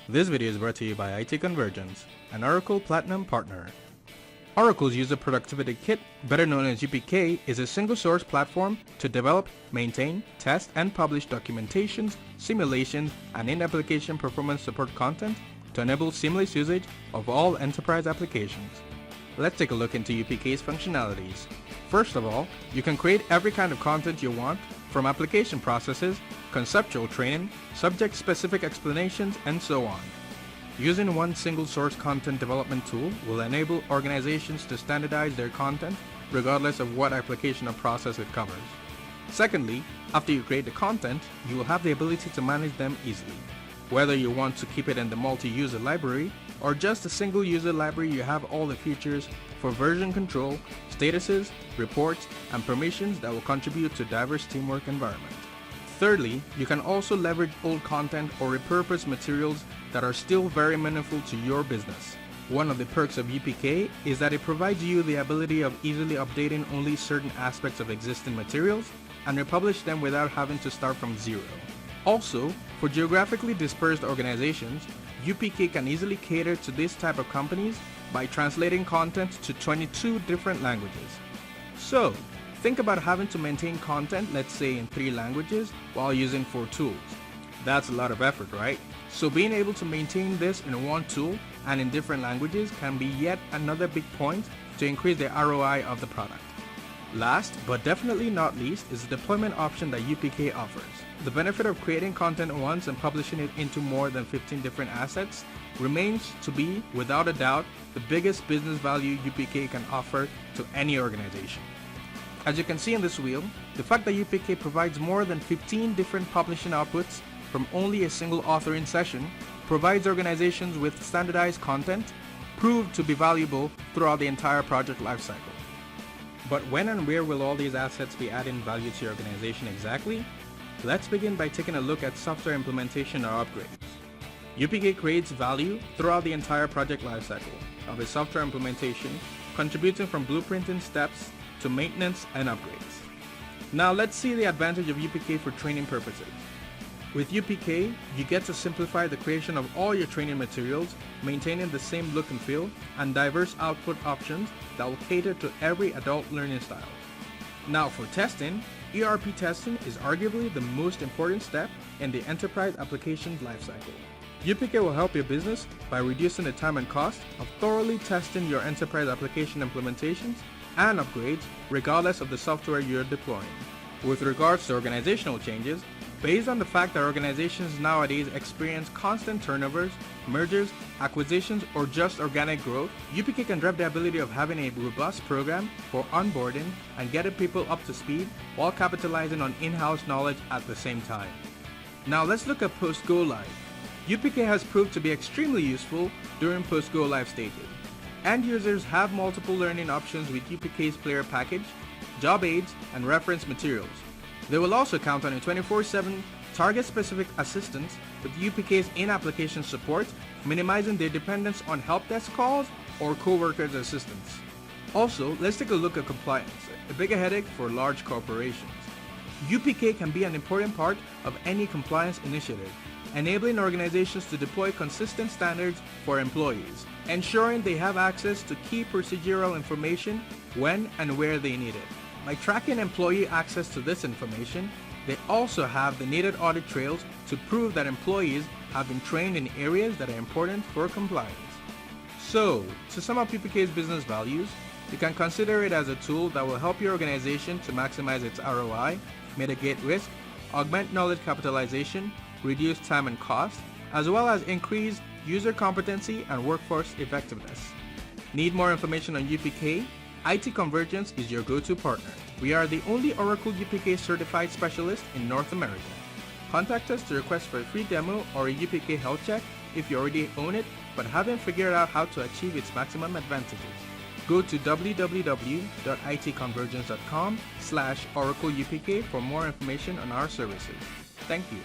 This video is brought to you by IT Convergence, an Oracle Platinum partner. Oracle's User Productivity Kit, better known as UPK, is a single-source platform to develop, maintain, test, and publish documentations, simulations, and in-application performance support content to enable seamless usage of all enterprise applications. Let's take a look into UPK's functionalities. First of all, you can create every kind of content you want, from application processes, conceptual training, subject-specific explanations, and so on. Using one single source content development tool will enable organizations to standardize their content regardless of what application or process it covers. Secondly, after you create the content, you will have the ability to manage them easily. Whether you want to keep it in the multi-user library or just a single user library, you have all the features for version control, statuses, reports, and permissions that will contribute to a diverse teamwork environment. Thirdly, you can also leverage old content or repurpose materials that are still very meaningful to your business. One of the perks of UPK is that it provides you the ability of easily updating only certain aspects of existing materials and republish them without having to start from zero. Also, for geographically dispersed organizations, UPK can easily cater to this type of companies by translating content to 22 different languages. So, think about having to maintain content, let's say in 3 languages, while using 4 tools. That's a lot of effort, right? So being able to maintain this in one tool and in different languages can be yet another big point to increase the ROI of the product. Last, but definitely not least, is the deployment option that UPK offers. The benefit of creating content once and publishing it into more than 15 different assets remains to be, without a doubt, the biggest business value UPK can offer to any organization. As you can see in this wheel, the fact that UPK provides more than 15 different publishing outputs from only a single authoring session provides organizations with standardized content proved to be valuable throughout the entire project lifecycle. But when and where will all these assets be adding value to your organization exactly? Let's begin by taking a look at software implementation or upgrades. UPK creates value throughout the entire project lifecycle of a software implementation, contributing from blueprinting steps to maintenance and upgrades. Now let's see the advantage of UPK for training purposes. With UPK, you get to simplify the creation of all your training materials, maintaining the same look and feel, and diverse output options that will cater to every adult learning style. Now for testing, ERP testing is arguably the most important step in the enterprise applications lifecycle. UPK will help your business by reducing the time and cost of thoroughly testing your enterprise application implementations and upgrades regardless of the software you're deploying. With regards to organizational changes, based on the fact that organizations nowadays experience constant turnovers, mergers, acquisitions, or just organic growth, UPK can drive the ability of having a robust program for onboarding and getting people up to speed while capitalizing on in-house knowledge at the same time. Now let's look at post-go live. UPK has proved to be extremely useful during post-go live stages. End users have multiple learning options with UPK's player package, job aids, and reference materials. They will also count on a 24/7 target-specific assistance with UPK's in-application support, minimizing their dependence on help desk calls or co-workers' assistance. Also, let's take a look at compliance, a bigger headache for large corporations. UPK can be an important part of any compliance initiative, enabling organizations to deploy consistent standards for employees, ensuring they have access to key procedural information when and where they need it. By tracking employee access to this information, they also have the needed audit trails to prove that employees have been trained in areas that are important for compliance. So, to sum up UPK's business values, you can consider it as a tool that will help your organization to maximize its ROI, mitigate risk, augment knowledge capitalization, reduce time and cost, as well as increase user competency and workforce effectiveness. Need more information on UPK? IT Convergence is your go-to partner. We are the only Oracle UPK Certified specialist in North America. Contact us to request for a free demo or a UPK health check if you already own it but haven't figured out how to achieve its maximum advantages. Go to www.itconvergence.com/Oracle UPK for more information on our services. Thank you.